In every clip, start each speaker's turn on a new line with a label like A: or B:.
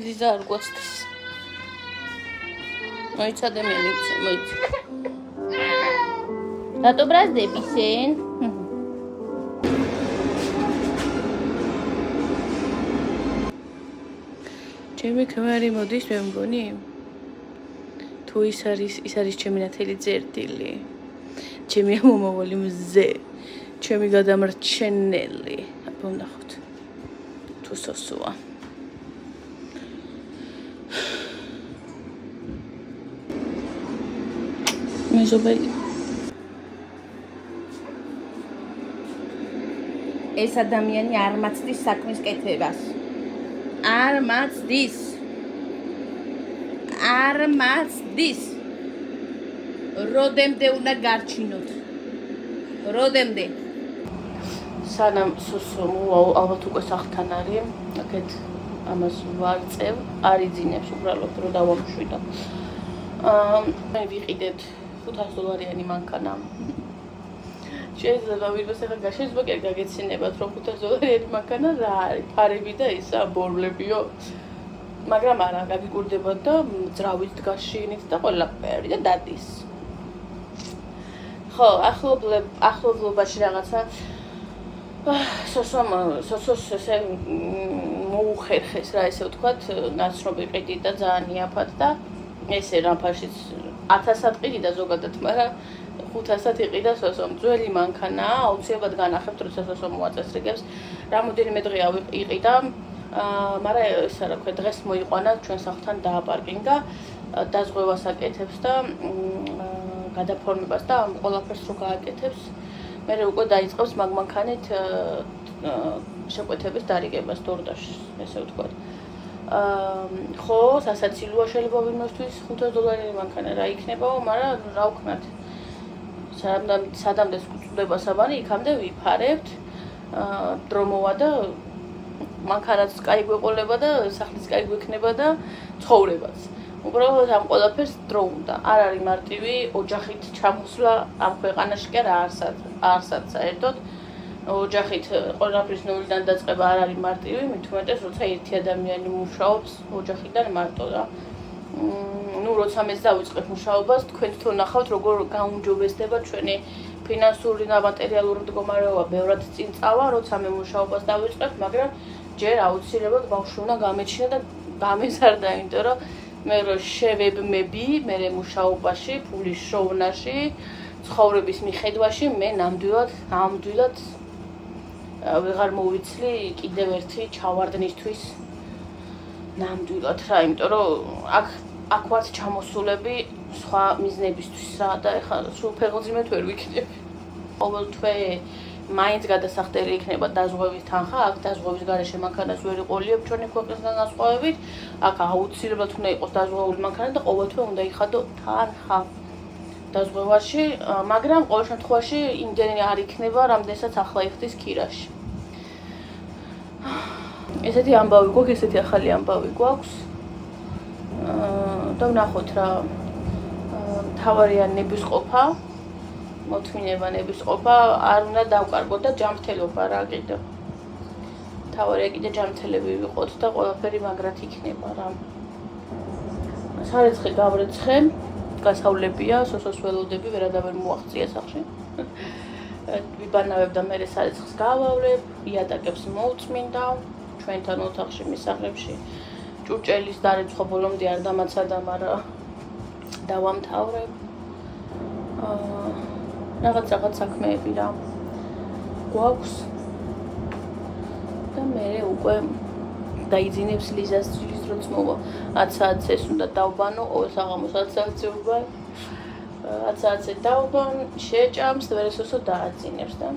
A: ლიზა არ გვაცდეს. მოიცა ადამიანი, მოიცა. რატო ბრაზდები შენ? ჩემი ქმარი მოდის მე მგონი? თუ ის არის ჩემი ნათელი წერტილი. ჩემი მომავალი მზე. ჩემი გადამრჩენელი. აბა ვნახოთ. თუ სოსოა. მეზობელი. ეს ადამიანი არ მაცდის საქმის კეთებას. არ მაცდის. როდემდე უნდა გარჩინოთ. როდემდე. სანამ სოსო ალბათ უკვე სახთან არის. აქეთ ამას ვარწევ, არ იძინებს უბრალოდ რომ დავამშვიდო. მე ვიყიდეთ $500 მანქანა. შეიძლება ვინმეს ახლა შეიძლება კი გაგეცინებათ რომ $500 მანქანა რა არის, ფარები და ისა ბორბლებიო. მაგრამ არა, გაგიკურდებათ და ძრავით დგაშინით და ყველაფერი და დადის. ხო, ახლობლობაში რაღაცა სოსოს ესე მოუხერხეს რა ესე ვთქვათ, ნაცნობი ყიდი და ძალიან იაფად და ესე რამფაშიც 1000-ად ყიდი და ზოგადად, მაგრამ 500-ად იყიდა სოსომ. ძველი მანქანაა, აუცილებლად განახებთ, როცა სოსო მოაწესრიგებს. რამოდენიმე დღე იყიდა, მაგრამ ეს რა ქვია, დღეს მოიყვანა ჩვენ სახლთან დააპარკინგა, დაზღვევას აკეთებს და გადაფორმებას და ამ ყველაფერს რო გააკეთებს, მე უკვე დაიწყებს მაგ მანქანით შეკვეთების დარიგებას დორდაში, ესე ვთქვათ. ხო, სასაცილოა შეიძლება ვინმესთვის $500 მანქანა რა იქნებაო, მაგრამ რა ვქნათ. სადამდე წვდება საბანი, იქამდე ვიფარებთ. დრო მოვა და მანქანაც კაი გვეყოლება და სახლიც კაი გვექნება და ცხოვრებაც. უბრალოდ ამ ყველაფერს დრო უნდა. არ არის მარტივი ოჯახით ჩამოსვლა ამ ქვეყანაში კი არა არსად საერთოდ. ოჯახით ყველაფრის ნულიდან დაწყება არ არის მარტივი, მით უმეტეს როცა ერთი ადამიანი მუშაობს ოჯახიდან მარტო და ну, როცა მეც დავიწყებ მუშაობას, თქვენ თვითონ ნახავთ, როგორ გაუმჯობესდება ჩვენი ფინანსური და მატერიალური მდგომარეობა, ბევრად წინ წავა, როცა მე მუშაობას დავიწყებ, მაგრამ ჯერ აუცილებლად ბავშვი უნდა გამეჩინა და გამეზარდა, იმიტომ რომ მე რო შევებმები, მე მუშაობაში, ფულის შოვნაში, ცხოვრების მიხედვაში, მე ნამდვილად ვეღარ მოვიცლი კიდევ ერთი ჩავარდნისთვის. ნამდვილად რა, იმიტომ რომ აქ ვართ ჩამოსულები სხვა მიზნებისთვის რა და ეხლა სულ ფეხმძიმედ ვერ ვიქნები. ყოველ თვე მაინც გადასახდელი იქნება დაზღვევის თანხა, აქ დაზღვევის გარეშე მანქანას ვერ იყოლიებ ჩვენი ქვეყნის განსხვავებით. აქ აუცილებლად უნდა იყოს დაზღვეული მანქანა და ყოველ თვე უნდა იხადო თანხა დაზღვევაში, მაგრამ ყოველ შემთხვევაში იმდენი არ იქნება, რამდენსაც ახლა იხდის ქირაში. ესეთი ამბავი გვაქვს, ესეთი ახალი ამბავი გვაქვს. და ვნახოთ რა. თავარია ნებისყოფა, მოთმინება ნებისყოფა, არ უნდა დავკარგოთ და ჯანმრთელობა რა კიდევ. თავარია კიდე ჯანმრთელები ვიყოთ და ყველაფერი მაგრად იქნება რა. სარეცხი გავრეცხე, გასავლებია, სოსოს ველოდები ვერადავერ მოაღწია სახლში. ვიბანავებ და მე სარეცხს გავავლებ, იატაკებს მოვწმინდა, ჩვენთან ოთახში მისაღებში. ჭურჭელის დარეცხვა ბოლომდე არ დამაცადა, მაგრამ დავამთავრებ. რაღაც საქმეები რა გვაქვს. და მე უკვე დაიძინებს ლიზას ძილის როც მოვა 10 საათს ეს უნდა დავბანო, ყოველ საღამოს 10 საათზე ვბან. 10 საათზე დავბან, შეჭამს და ვერესოსო დააძინებს და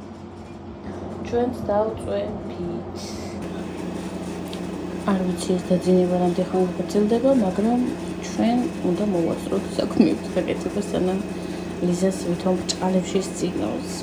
A: ჩვენც დავწვევით. არ ვიცი ეს დაძინება რამდენი ხანი გაგრძელდება, მაგრამ ჩვენ უნდა მოვაწროთ საქმეებს გაკეთება, სანამ ლიზას ვითომ ჭალებში სცინავს.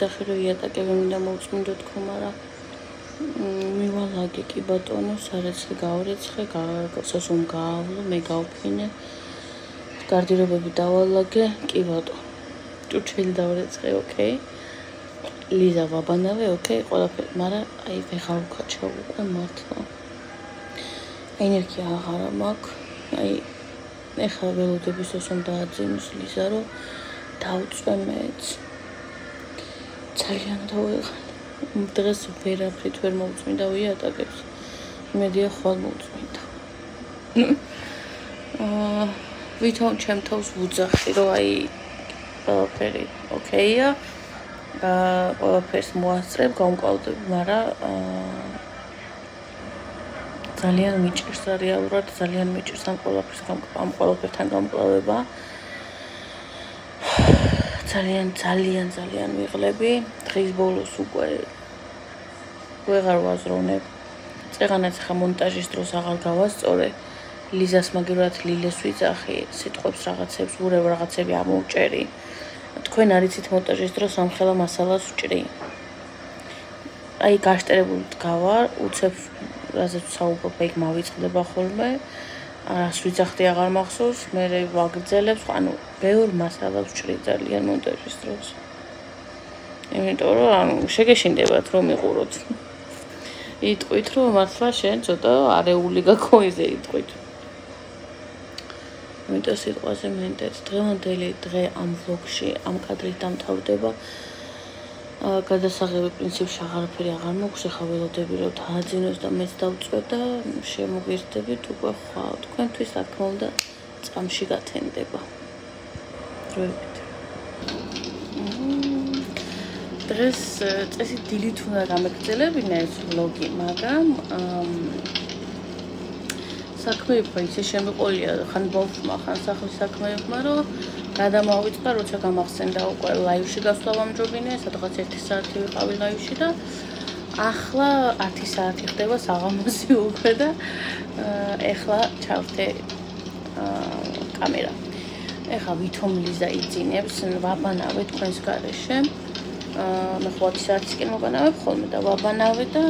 A: ვიძახი რომ იატაკები მინდა მოვწმინდო თქო, მაგრამ მივალაგე კი ბატონო, სარეცხი გავრეცხე, გასასვამ გაავლო, მე გავფინე. გარდირობები დავალაგე, კი ბატონო. ჭურჭელი დავრეცხე, ოკეი. ლიზა ვაბანავე, ოკეი, ყველაფერი, მაგრამ აი ვეღარ ვქაჩავ უკვე მართლა. ენერგია აღარა მაქვს. აი ეხლა ველოდების ოსომ დააძინოს ლიზა რომ დავწვე მეც. ძალიან დავეღალე. დღეს ვერაფრით ვერ მოვწმინდა იატაკებს. იმედია ხვალ მოვწმინდა. ვითომ ჩემ თავს ვუძახი რომ აი ყველაფერი ოკეია. ყველაფერს მოასწრებ, გავმკლავდებ, მაგრამ ძალიან მიჭირს რეალურად, ძალიან მიჭირს ამ ყველაფერთან გამკლავება. ძალიან ვიღლები. დღის ბოლოს უკვე ვეღარ ვაზროვნებ. წეღანაც ხა მონტაჟის დროს აღარ გავასწორე. ლიზას მაგივრად ლილეს ვიძახი, სიტყვებს რაღაცებს ურევ, რაღაცები ამოვჭერი. თქვენ არიცით მონტაჟის დროს ამხელა მასალას ვჭრი. აი გაშტერებული დგავარ, უცებ რაზეც საუბრობ, ეგ მავიწყდება ხოლმე. რას ვიძახდი აღარ მახსოვს, მე ვაგრძელებს, ანუ ბევრ მასალას ვჭრი ძალიან მონტაჟის დროს. იმიტომ რომ შეგეშინდებათ რომ მიყუროთ. იტყვით რომ მართლა შენ ცოტა არეული გაქონიზე იტყვით. იმიტომ სიტყვაზე მენდეთ დღევანდელი დღე ამ ვლოგში ამ კადრით დამთავრდება. გადასაღები პრინციპში აღარაფერი აღარ მოგვს, ახლა ველოდები რომ დააძინოს და მეც დავწვე და შემოგირდებით უკვე ხვალ. თქვენთვის რა თქმა უნდა წამში გათენდება. დროებით. დღეს წესით დილით უნდა გამეგრძელებინა ეს ვლოგი, მაგრამ საქმეებმა ისე შემიყოლია ხან ბავშვმა, ხან სახლის საქმეებმა, რომ გადამავიწყდა, როცა გამახსენდა უკვე ლაივში გასვლა ვამჯობინე, სადღაც 1 საათი ვიყავი ლაივში და ახლა 10 საათი ხდება საღამოზე უკვე და ეხლა ჩავდე კამერა. ეხლა ვითომ ლიზა იძინებს, ვაბანავე თქვენს გარეშე. მე 5 საათისკენ ვაბანავებ ხოლმე და ვაბანავე და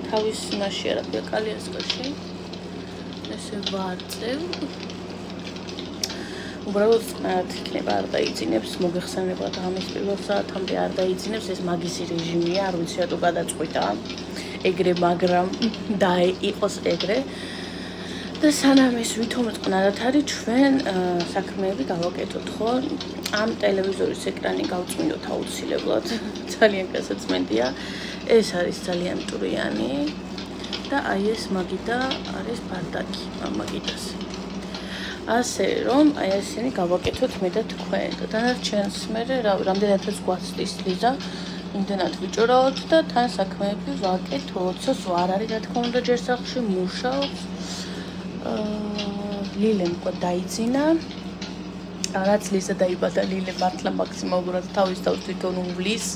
A: თავის მასში არა ქვია კალიასკაში. ესე ვარწევ. უბრალოდ წყნარად იქნება, არ დაიძინებს, მოგეხსენებათ ამის პირველ საათამდე არ დაიძინებს, ეს მაგისი რეჟიმია, არ ვიცი რატო გადაწყვიტა ეგრე, მაგრამ და იყოს ეგრე. და სანამ ეს ვითომ წყნარად არის, ჩვენ საქმეები გავაკეთოთ, ხო? ამ ტელევიზორის ეკრანი გავწმინდოთ აუცილებლად, ძალიან გასაწმენდია. ეს არის ძალიან მტვრიანი და აი ეს მაგიდა არის ბარდაკი, მაგიდას. ასე რომ აი ესენი გავაკეთოთ მე და თქვენ და დანარჩენს მე რამდენადაც გვაცდის ლიზა, იმდენად ვიჭურავთ და თან საქმეები ვაკეთოთ. სოსო არ არის რა თქმა უნდა ჯერ სახლში მუშაობს. ლილემ უკვე დაიძინა. რაც ლიზა დაიბადა, ლილე მართლა მაქსიმალურად თავის თავს თვითონ უვლის.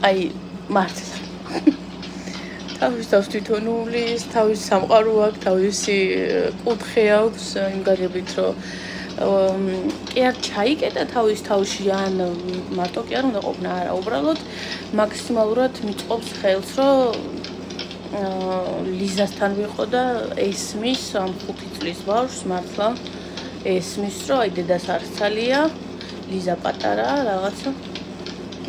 A: აი მართლა თავის თავს თვითონ უვლის, თავის სამყარო აქვს, თავისი კუთხე აქვს, იმ გარებით რომ კი არ ჩაიკეტა თავის თავში, ან მარტო კი არ უნდა ყოფნა, არა, უბრალოდ მაქსიმალურად მიწყობს ხელს, რომ ლიზასთან ვიყო და ესმის ამ 5 წლის ბავშვს მართლა ესმის, რომ აი დედას არცალია, ლიზა პატარა რაღაცა.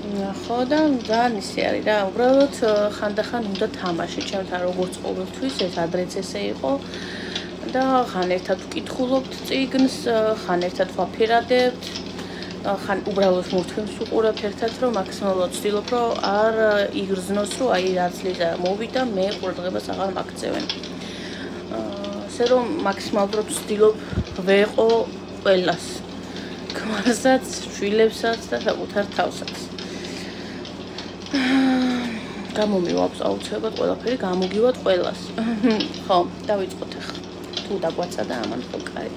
A: ხო და ძალიან ისე არის რა, უბრალოდ ხანდახან უნდა თამაში, ჩემთან როგორც ყოველთვის, ეს ადრეც ესე იყო და ხან ერთად ვკითხულობთ წიგნს, ხან ერთად ვაფერადებთ, ხან უბრალოდ მოვთვიმს უყურებთ ერთად, რომ მაქსიმალურად ვცდილობ, რომ არ იგრძნოს, რომ აი რაც ლიზა მოვიდა, მე ყურადღებას აღარ მაქცევენ. ასე რომ მაქსიმალურად ვცდილობ ვეყო ყველას, ქმარსაც, შვილებსაც და საკუთარ თავსაც. გამომივაქვს აუცილებლად ყველაფერი, გამოგივათ ყველას. ხო, დავიწყოთ ახლა. თუ დაგვაცა და ამან ხო კაი.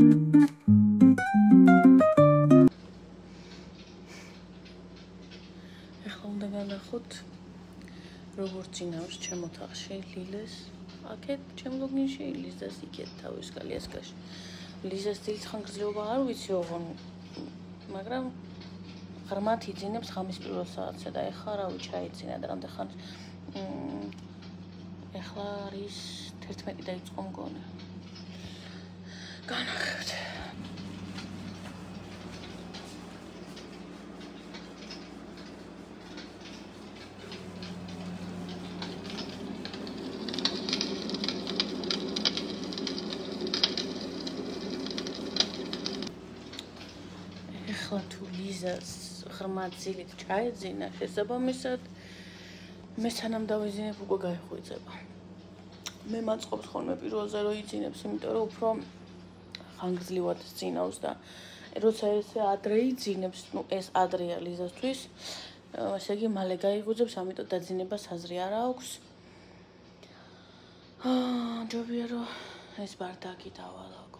A: ეხლა უნდა განახოთ როგორც წინავს ჩემ ოთახში ლილეს აქეთ ჩემ ლოგინში ლიზას იქეთ თავის კალიასკაში ლიზას დიდხანგრძლივობა არ ვიცი ოღონ მაგრამ ღრმად იძინებს ხამის პირველ საათზე და ეხლა რავი ჩაიძინა და რამდენ ხანს ეხლა არის 11 დაიწყო მგონი განახებთ ეხლა თუ ლიზას ღრმად ძილით ჩაეძინა შესაბამისად მე სანამ დავიძინებ უკვე გაიხვიძება მე მაწყობს ხოლმე პირველზე რომ იძინებს იმიტომ რომ უფრო ხანგრძლივად ძინავს და როცა ესე ადრე იძინებს ნუ ეს ადრეა ლიზასთვის ესე იგი მალე გაიხვიძებს ამიტომ დაძინებას აზრი არ აქვს ჯობია რომ ეს ბარდაკი დავალაგო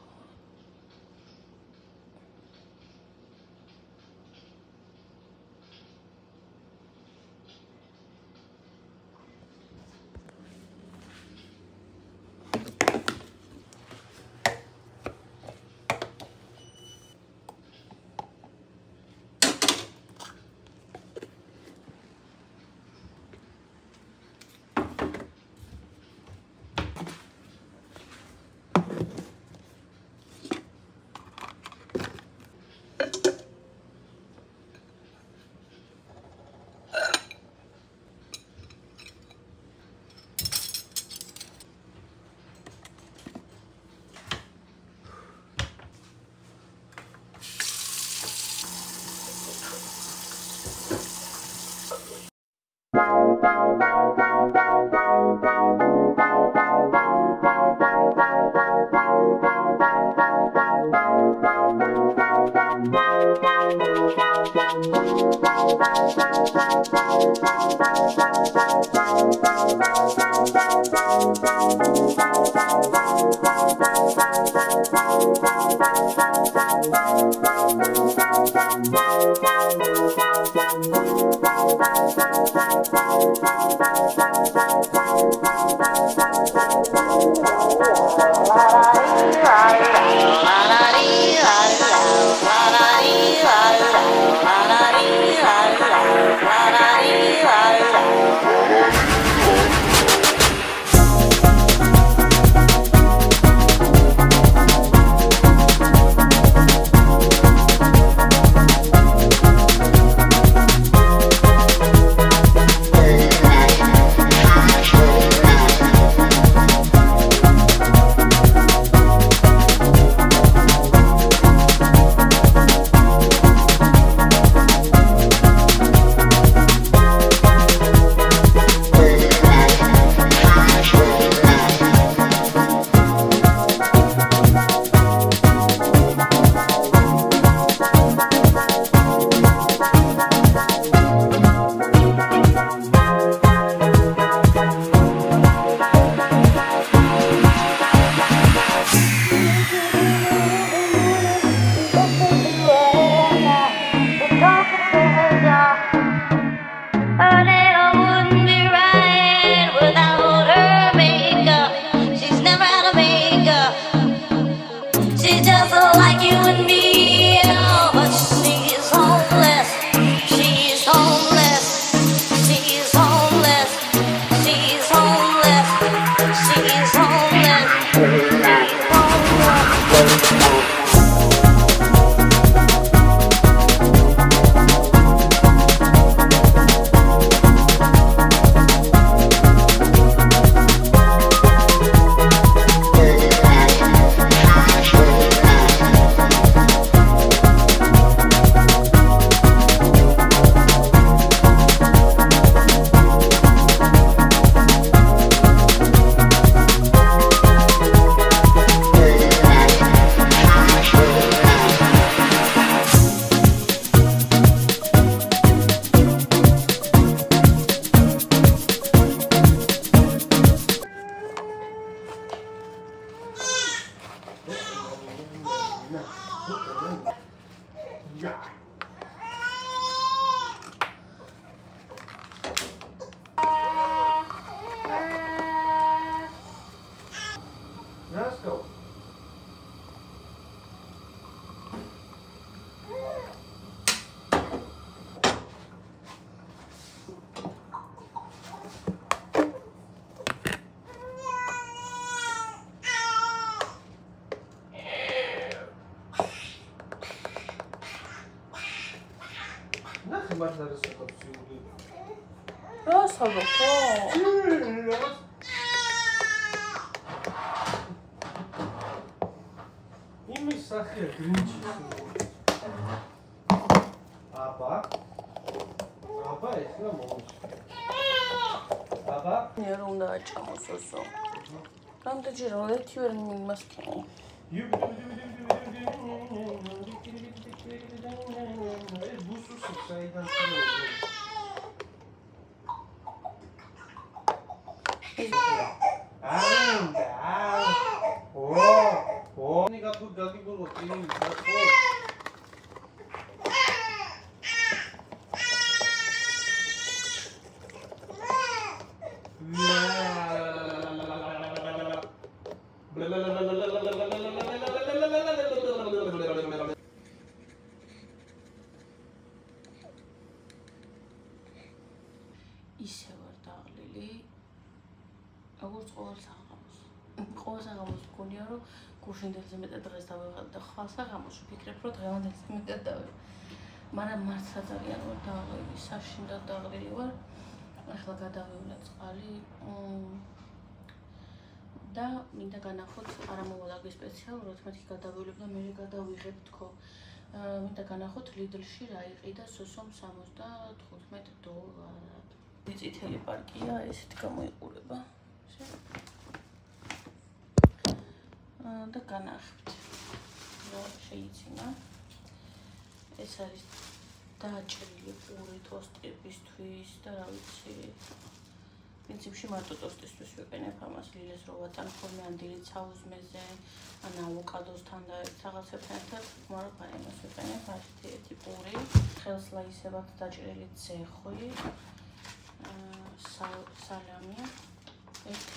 B: Let's go.
A: ისე ვარ დაღლილი, როგორც ყოველ საღამოს. ყოველ საღამოს მგონია, რომ გუშინდელზე მეტად დღეს დავიღალე და ხვალ საღამოში ვფიქრებ, რომ დღევანდელზე მეტად დავიღალე. მაგრამ მართლა ძალიან ვარ დაღლილი, საშინდად დაღლილი ვარ. ახლა გადავივლე წყალი და მინდა განახოთ, არა მოვალაგე სპეციალურად, მეთქი გადავივლებ და მე გადავიღებ თქო. მინდა განახოთ ლიდლში რა იყიდა სოსომ $75. წითელი პარკია, ესეთი გამოიყურება. და განახებთ. რა შეიცინა. ეს არის დაჭრილი პური ტოსტებისთვის და რა ვიცი. პრინციპში მარტო ტოსტისთვის ვიყენებ ამას, ლილეს რო ვატან ხოლმე ან დილით საუზმეზე, ან ავოკადოსთან და რაღაცებთან ერთად, მაგრამ ამას ვიყენებ ასეთი პური. ხელს ლაისებად დაჭრილი ძეხვი. სალამი, ერთი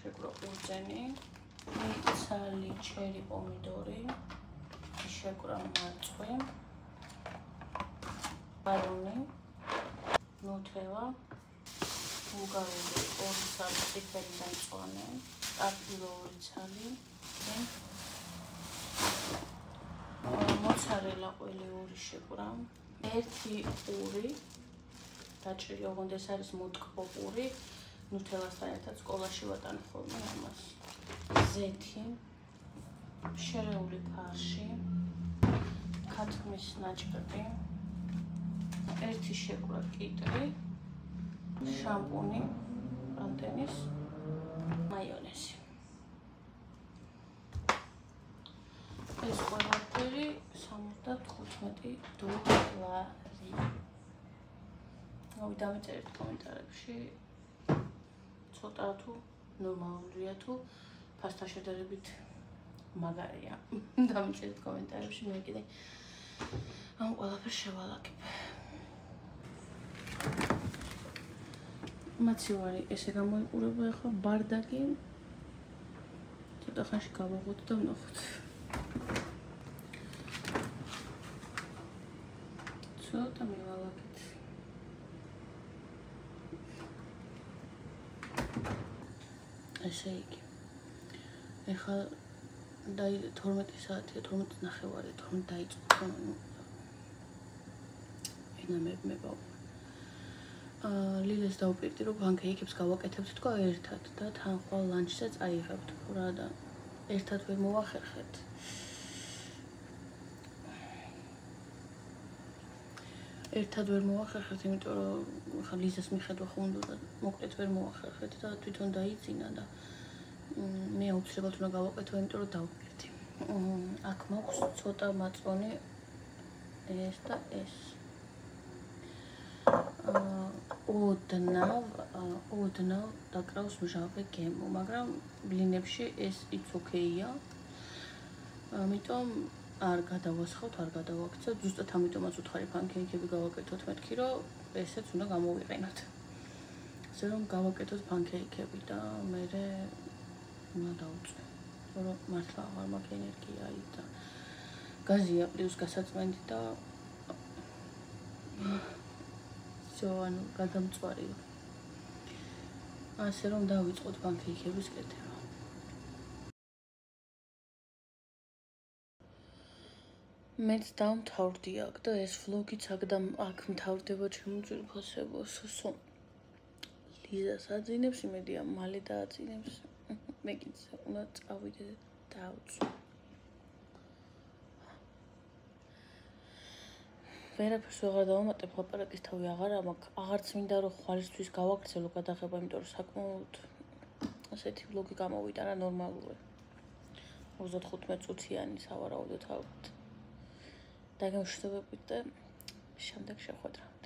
A: შეკრო ყურძენი, მიცალი ჩერი პომიდორი, შეკრა მარწყვი, ბარონი, ნუტელა, ბულგარული 2 ცალი წითელი და მწვანე, ტაფილო 2 ცალი, მოცარელა ყველი 2 შეკრა, ერთი პური დაჭრილი, ოღონდ ეს არის მოტკბო პური, ნუტელასთან ერთად სკოლაში ვატან ხოლმე ამას. ზეთი, შერეული ფარში, ქათმის ნაჭყები, ერთი შეკვრა კიტრი, შამპუნი, პანტენის, მაიონეზი. ეს ყველაფერი $75. დავიწერეთ კომენტარებში, ცოტა თუ ნორმალურია თუ ფასთან შედარებით მაგარია. დავიწერეთ კომენტარებში, მე კიდე ამ ყველაფერს შევალაგებ. მაცივარი ესე გამოიყურება ახლა ბარდაკი. ცოტა ხანში გავაღოთ და ვნახოთ. ცოტა მივალაგეთ. ესე იგი. ეხლა 12 საათია, 12:30, 12 დაიწყო. ენამებმება. ლილეს დავპირდი, რომ პანკეიკებს გავაკეთებთ თქო ერთად და თან ხვალ ლანჩზე წაიღებთ რა და ერთად ვერ მოვახერხეთ. ერთად ვერ მოვახერხეთ, იმიტომ რომ ხა ლიზას მიხედვა ხო უნდა და მოკლედ ვერ მოვახერხეთ და თვითონ დაიძინა და მე აუცილებლად უნდა გავაკეთო, იმიტომ რომ დავპირდი. აქ მაქვს ცოტა მაწონი ეს და ეს. ოდნავ დაკრავს მჟავე გემო, მაგრამ ბლინებში ეს იც ოკეია. ამიტომ არ გადავასხავთ, არ გადავაქცევთ, ზუსტად ამიტომაც უთხარი პანკეიკები გავაკეთოთ მეთქი, რომ ესეც უნდა გამოვიყენოთ. ასე რომ გავაკეთოთ პანკეიკები და მე უნდა დავუწვე. რომ მართლა აღარ მაქვს ენერგია და გაზია პლუს გასაწმენდი და ანუ გადამწვარია. ასე რომ დავიწყოთ პანკეიკების კეთება. მეც დავმთავრდი აქ და ეს ვლოგიც აქ მთავრდება ჩემო ძვირფასებო სოსო. ლიზას აძინებს, იმედია მალე დააძინებს. მე კიდე უნდა წავიდე და დავწვე. ვერაფერს ვეღარ დავამატებ, ლაპარაკის თავი აღარც მინდა რომ ხვალისთვის გავაქცელო გადაღება, იმიტომ რომ საკმაოდ ასეთი ვლოგი გამოვიდა რა ნორმალურად. 35 წუთიანი სავარაუდოდ ალბათ. დაგემშვიდობებით და შემდეგ შეხვედრა.